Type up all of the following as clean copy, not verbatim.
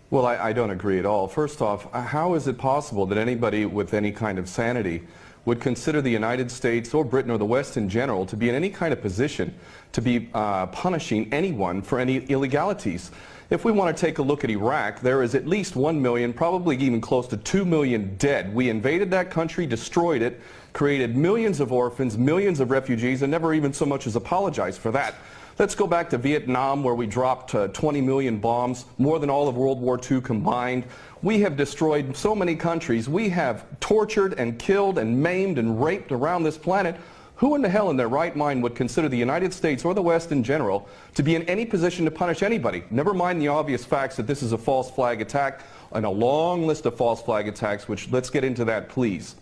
Well, I don't agree at all. First off, how is it possible that anybody with any kind of sanity would consider the United States or Britain or the West in general to be in any kind of position to be punishing anyone for any illegalities? If we want to take a look at Iraq, there is at least 1 million, probably even close to 2 million dead. We invaded that country, destroyed it, created millions of orphans, millions of refugees, and never even so much as apologized for that. Let's go back to Vietnam, where we dropped 20 million bombs, more than all of World War II combined. We have destroyed so many countries. We have tortured and killed and maimed and raped around this planet. Who in the hell in their right mind would consider the United States or the West in general to be in any position to punish anybody? Never mind the obvious facts that this is a false flag attack and a long list of false flag attacks, which let's get into that, please.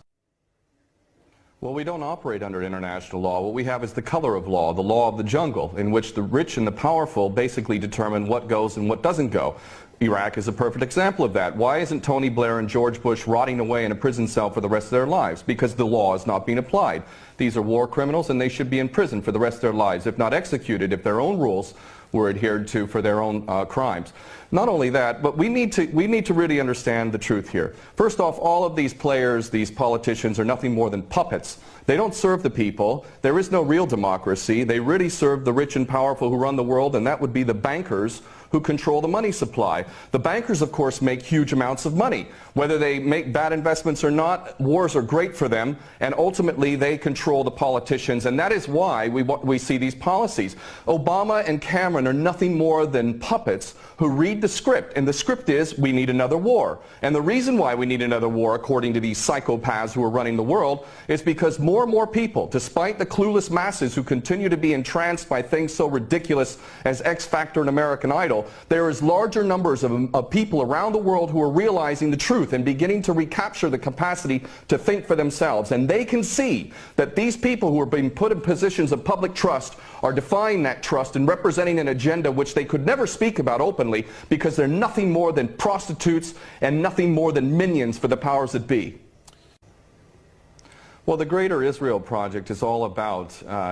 Well, we don't operate under international law. What we have is the color of law, the law of the jungle, in which the rich and the powerful basically determine what goes and what doesn't go. Iraq is a perfect example of that. Why isn't Tony Blair and George Bush rotting away in a prison cell for the rest of their lives? Because the law is not being applied. These are war criminals and they should be in prison for the rest of their lives, if not executed, if their own rules were adhered to for their own crimes. Not only that, but we need to really understand the truth here. First off, all of these players, these politicians, are nothing more than puppets. They don't serve the people. There is no real democracy. They really serve the rich and powerful who run the world, and that would be the bankers who control the money supply. The bankers, of course, make huge amounts of money. Whether they make bad investments or not, wars are great for them, and ultimately they control the politicians, and that is why we see these policies. Obama and Cameron are nothing more than puppets who read the script, and the script is we need another war. And the reason why we need another war, according to these psychopaths who are running the world, is because more and more people, despite the clueless masses who continue to be entranced by things so ridiculous as X Factor and American Idol, there is larger numbers of people around the world who are realizing the truth and beginning to recapture the capacity to think for themselves. And they can see that these people who are being put in positions of public trust are defying that trust and representing an agenda which they could never speak about openly because they're nothing more than prostitutes and nothing more than minions for the powers that be. Well, the Greater Israel Project is all about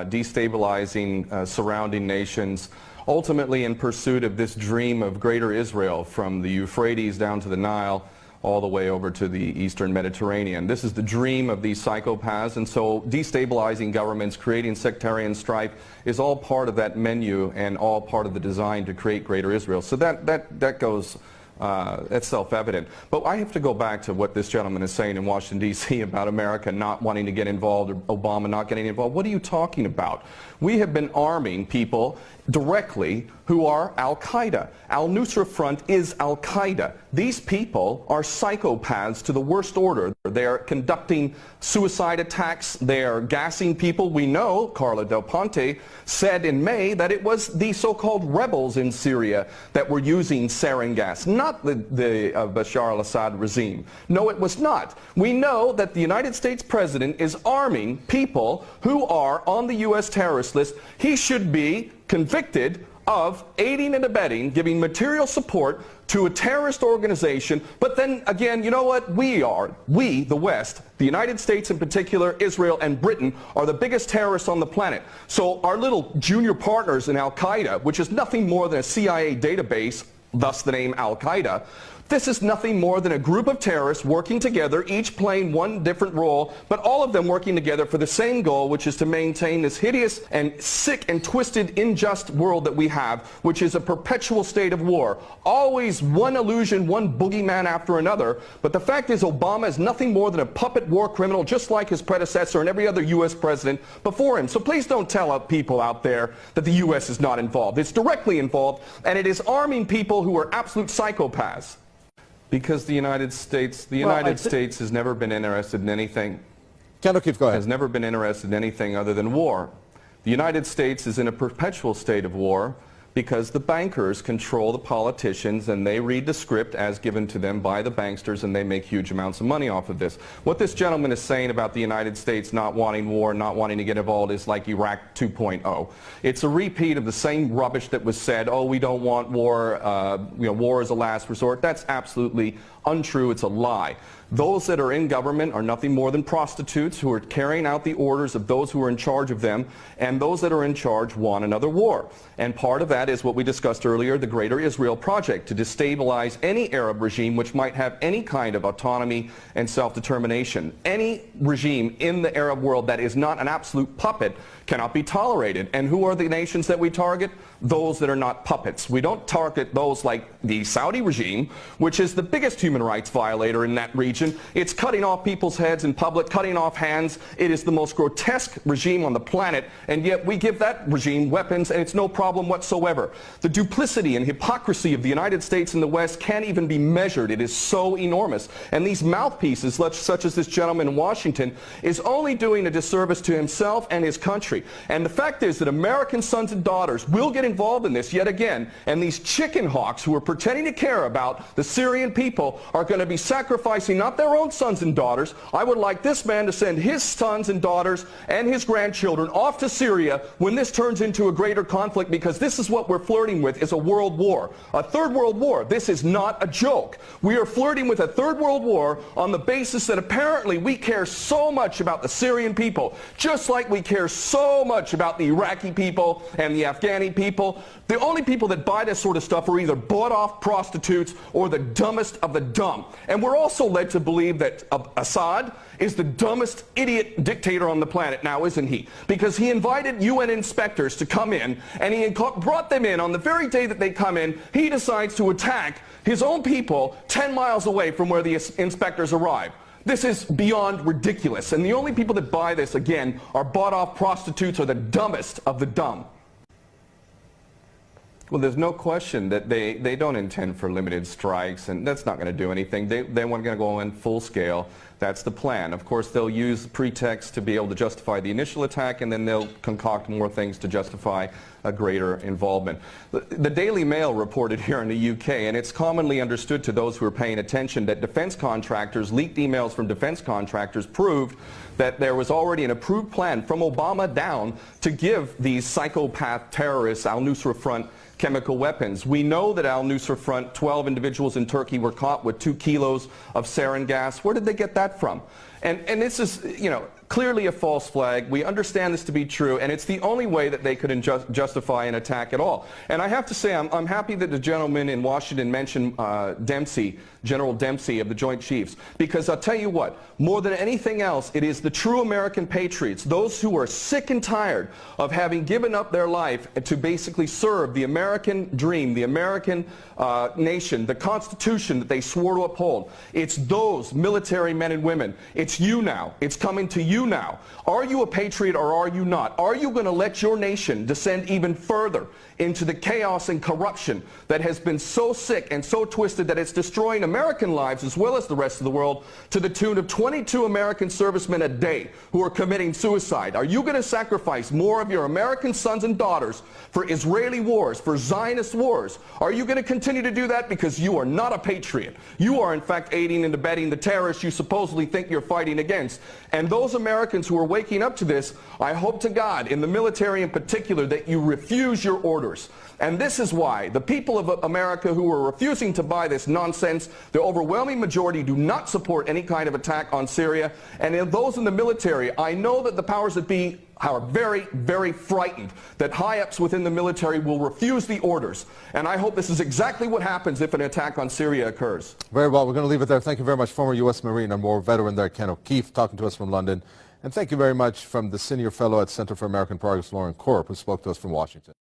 destabilizing surrounding nations, ultimately in pursuit of this dream of Greater Israel from the Euphrates down to the Nile, all the way over to the Eastern Mediterranean. This is the dream of these psychopaths, and so destabilizing governments, creating sectarian strife is all part of that menu and all part of the design to create Greater Israel. So that goes, that's self-evident. But I have to go back to what this gentleman is saying in Washington, D.C. about America not wanting to get involved, or Obama not getting involved. What are you talking about? We have been arming people directly who are Al-Qaeda. Al-Nusra Front is Al-Qaeda. These people are psychopaths to the worst order. They are conducting suicide attacks. They are gassing people. We know, Carla Del Ponte said in May, that it was the so-called rebels in Syria that were using sarin gas, not the Bashar al-Assad regime. No, it was not. We know that the United States president is arming people who are on the U.S. terrorist list. He should be convicted of aiding and abetting, giving material support to a terrorist organization. But then again, you know what? We, the West, the United States in particular, Israel and Britain, are the biggest terrorists on the planet. So our little junior partners in Al-Qaeda, which is nothing more than a CIA database, thus the name Al-Qaeda, this is nothing more than a group of terrorists working together, each playing one different role, but all of them working together for the same goal, which is to maintain this hideous and sick and twisted, unjust world that we have, which is a perpetual state of war. Always one illusion, one boogeyman after another. But the fact is, Obama is nothing more than a puppet war criminal, just like his predecessor and every other U.S. president before him. So please don't tell people out there that the U.S. is not involved. It's directly involved, and it is arming people who are absolute psychopaths. Because the United States has never been interested in anything. Ken O'Keefe, go ahead. Has never been interested in anything other than war. The United States is in a perpetual state of war because the bankers control the politicians and they read the script as given to them by the banksters, and they make huge amounts of money off of this. What this gentleman is saying about the United States not wanting war, not wanting to get involved, is like Iraq 2.0. It's a repeat of the same rubbish that was said, oh, we don't want war, war is a last resort. That's absolutely untrue. It's a lie. Those that are in government are nothing more than prostitutes who are carrying out the orders of those who are in charge of them, and those that are in charge want another war. And part of that is what we discussed earlier, the Greater Israel Project, to destabilize any Arab regime which might have any kind of autonomy and self-determination. Any regime in the Arab world that is not an absolute puppet cannot be tolerated. And who are the nations that we target? Those that are not puppets. We don't target those like the Saudi regime, which is the biggest human rights violator in that region. It's cutting off people's heads in public, cutting off hands. It is the most grotesque regime on the planet, and yet we give that regime weapons, and it's no problem whatsoever. The duplicity and hypocrisy of the United States and the West can't even be measured. It is so enormous. And these mouthpieces, such as this gentleman in Washington, is only doing a disservice to himself and his country. And the fact is that American sons and daughters will get involved in this yet again, and these chicken hawks who are pretending to care about the Syrian people are going to be sacrificing not their own sons and daughters. I would like this man to send his sons and daughters and his grandchildren off to Syria when this turns into a greater conflict, because this is what we're flirting with, is a world war, a third world war. This is not a joke. We are flirting with a third world war on the basis that apparently we care so much about the Syrian people, just like we care so much about the Iraqi people and the Afghani people. The only people that buy this sort of stuff are either bought-off prostitutes or the dumbest of the dumb. And we're also led to believe that Assad is the dumbest idiot dictator on the planet now, isn't he? Because he invited UN inspectors to come in, and he brought them in. On the very day that they come in, he decides to attack his own people 10 miles away from where the inspectors arrive. This is beyond ridiculous, and the only people that buy this, again, are bought-off prostitutes or the dumbest of the dumb. Well, there's no question that they don't intend for limited strikes, and that's not going to do anything. They want to go in full scale. That's the plan. Of course, they'll use pretext to be able to justify the initial attack, and then they'll concoct more things to justify a greater involvement. The Daily Mail reported here in the UK, and it's commonly understood to those who are paying attention, that defense contractors, leaked emails from defense contractors proved that there was already an approved plan from Obama down to give these psychopath terrorists, Al-Nusra Front, chemical weapons. We know that Al-Nusra Front, 12 individuals in Turkey were caught with 2 kilos of sarin gas. Where did they get that from? And this is, you know, clearly a false flag. We understand this to be true, and it's the only way that they could justify an attack at all. And I have to say, I'm happy that the gentleman in Washington mentioned Dempsey, General Dempsey of the Joint Chiefs, because I'll tell you what, more than anything else, it is the true American patriots, those who are sick and tired of having given up their life to basically serve the American dream, the American nation, the Constitution that they swore to uphold. It's those military men and women. It's you now. It's coming to you now. Are you a patriot or are you not? Are you going to let your nation descend even further into the chaos and corruption that has been so sick and so twisted that it's destroying American lives as well as the rest of the world, to the tune of 22 American servicemen a day who are committing suicide? Are you going to sacrifice more of your American sons and daughters for Israeli wars, for Zionist wars? Are you going to continue to do that because you are not a patriot? You are in fact aiding and abetting the terrorists you supposedly think you're fighting against. And those Americans who are waking up to this, I hope to God, in the military in particular, that you refuse your orders. And this is why the people of America who are refusing to buy this nonsense, the overwhelming majority do not support any kind of attack on Syria. And in those in the military, I know that the powers that be are very, very frightened that high-ups within the military will refuse the orders. And I hope this is exactly what happens if an attack on Syria occurs. Very well. We're going to leave it there. Thank you very much, former U.S. Marine and war veteran there, Ken O'Keefe, talking to us from London. And thank you very much from the senior fellow at Center for American Progress, Lauren Korb, who spoke to us from Washington.